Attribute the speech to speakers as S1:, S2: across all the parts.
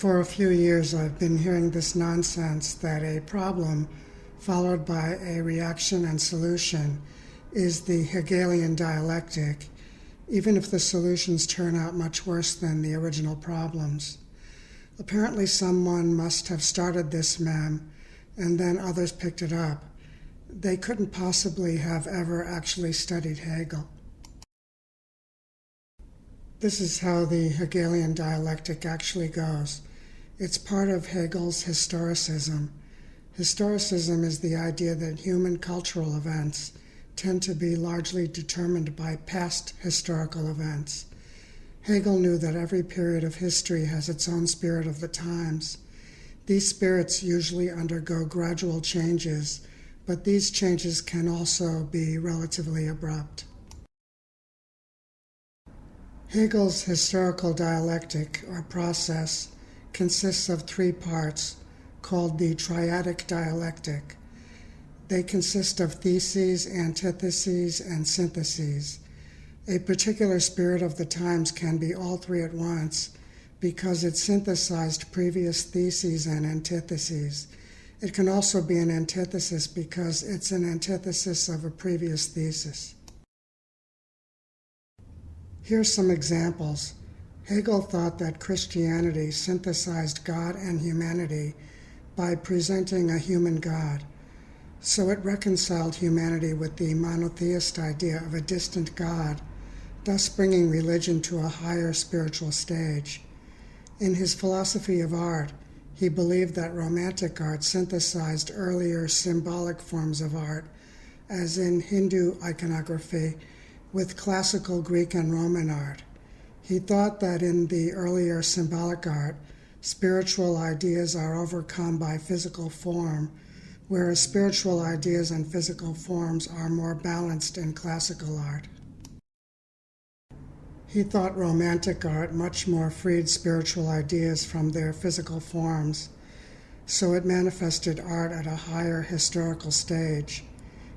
S1: For a few years, I've been hearing this nonsense that a problem followed by a reaction and solution is the Hegelian dialectic, even if the solutions turn out much worse than the original problems. Apparently, someone must have started this meme, and then others picked it up. They couldn't possibly have ever actually studied Hegel. This is how the Hegelian dialectic actually goes. It's part of Hegel's historicism. Historicism is the idea that human cultural events tend to be largely determined by past historical events. Hegel knew that every period of history has its own spirit of the times. These spirits usually undergo gradual changes, but these changes can also be relatively abrupt. Hegel's historical dialectic, or process, consists of three parts, called the triadic dialectic. They consist of theses, antitheses, and syntheses. A particular spirit of the times can be all three at once because it synthesized previous theses and antitheses. It can also be an antithesis because it's an antithesis of a previous thesis. Here's some examples. Hegel thought that Christianity synthesized God and humanity by presenting a human God. So it reconciled humanity with the monotheist idea of a distant God, thus bringing religion to a higher spiritual stage. In his philosophy of art, he believed that romantic art synthesized earlier symbolic forms of art, as in Hindu iconography, with classical Greek and Roman art. He thought that in the earlier symbolic art, spiritual ideas are overcome by physical form, whereas spiritual ideas and physical forms are more balanced in classical art. He thought romantic art much more freed spiritual ideas from their physical forms, so it manifested art at a higher historical stage.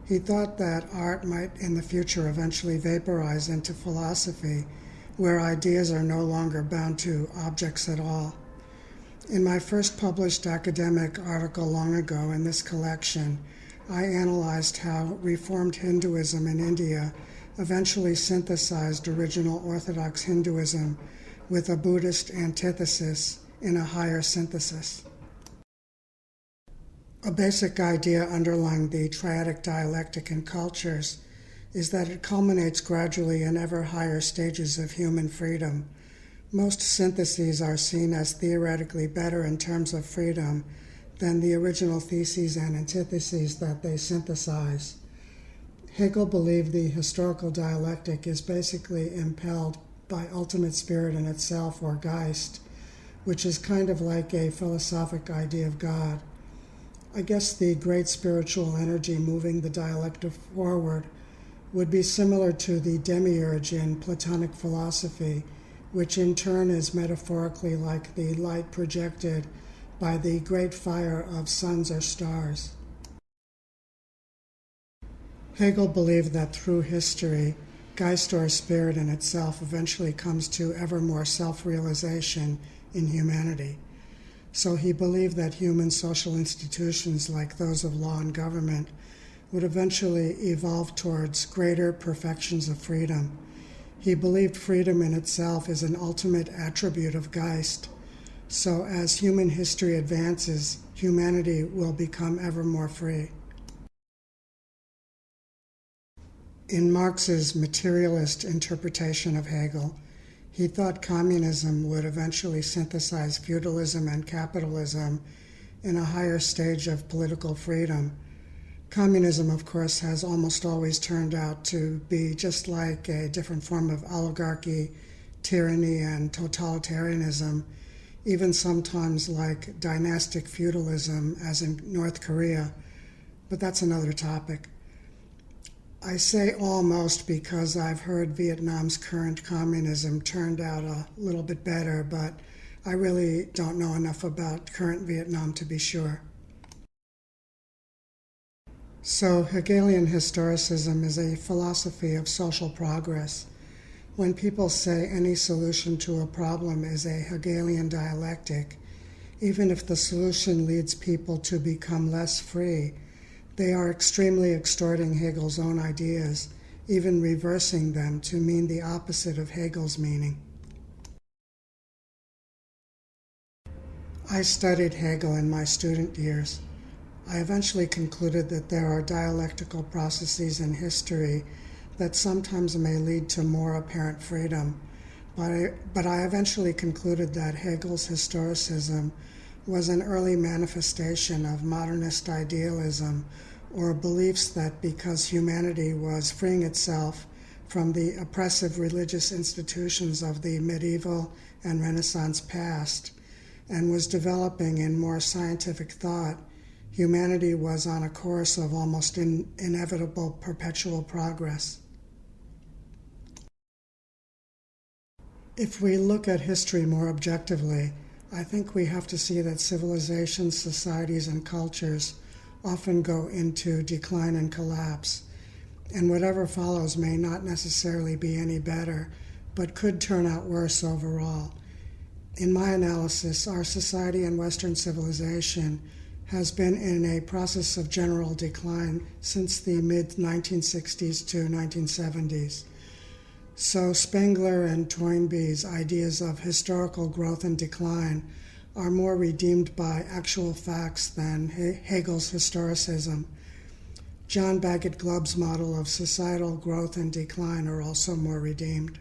S1: He thought that art might in the future eventually vaporize into philosophy, where ideas are no longer bound to objects at all. In my first published academic article long ago in this collection, I analyzed how Reformed Hinduism in India eventually synthesized original Orthodox Hinduism with a Buddhist antithesis in a higher synthesis. A basic idea underlying the triadic dialectic in cultures is that it culminates gradually in ever higher stages of human freedom. Most syntheses are seen as theoretically better in terms of freedom than the original theses and antitheses that they synthesize. Hegel believed the historical dialectic is basically impelled by ultimate spirit in itself, or Geist, which is kind of like a philosophic idea of God. I guess the great spiritual energy moving the dialectic forward would be similar to the demiurge in Platonic philosophy, which in turn is metaphorically like the light projected by the great fire of suns or stars. Hegel believed that through history, Geist or spirit in itself eventually comes to ever more self-realization in humanity. So he believed that human social institutions like those of law and government would eventually evolve towards greater perfections of freedom. He believed freedom in itself is an ultimate attribute of Geist. So as human history advances, humanity will become ever more free. In Marx's materialist interpretation of Hegel, he thought communism would eventually synthesize feudalism and capitalism in a higher stage of political freedom. Communism, of course, has almost always turned out to be just like a different form of oligarchy, tyranny, and totalitarianism, even sometimes like dynastic feudalism, as in North Korea, but that's another topic. I say almost because I've heard Vietnam's current communism turned out a little bit better, but I really don't know enough about current Vietnam to be sure. So Hegelian historicism is a philosophy of social progress. When people say any solution to a problem is a Hegelian dialectic, Even if the solution leads people to become less free, they are extremely extorting Hegel's own ideas, even reversing them to mean the opposite of Hegel's meaning. I studied Hegel in my student years. I eventually concluded that there are dialectical processes in history that sometimes may lead to more apparent freedom, but I eventually concluded that Hegel's historicism was an early manifestation of modernist idealism, or beliefs that because humanity was freeing itself from the oppressive religious institutions of the medieval and Renaissance past and was developing in more scientific thought, humanity was on a course of almost inevitable perpetual progress. If we look at history more objectively, I think we have to see that civilizations, societies, and cultures often go into decline and collapse, and whatever follows may not necessarily be any better, but could turn out worse overall. In my analysis, our society and Western civilization has been in a process of general decline since the mid-1960s to 1970s. So Spengler and Toynbee's ideas of historical growth and decline are more redeemed by actual facts than Hegel's historicism. John Bagot Glubb's model of societal growth and decline are also more redeemed.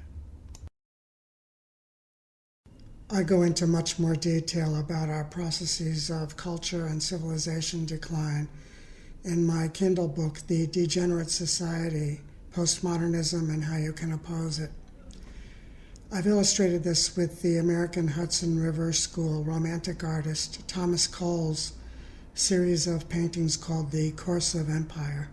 S1: I go into much more detail about our processes of culture and civilization decline in my Kindle book, The Degenerate Society, Postmodernism and How You Can Oppose It. I've illustrated this with the American Hudson River School romantic artist Thomas Cole's series of paintings called The Course of Empire.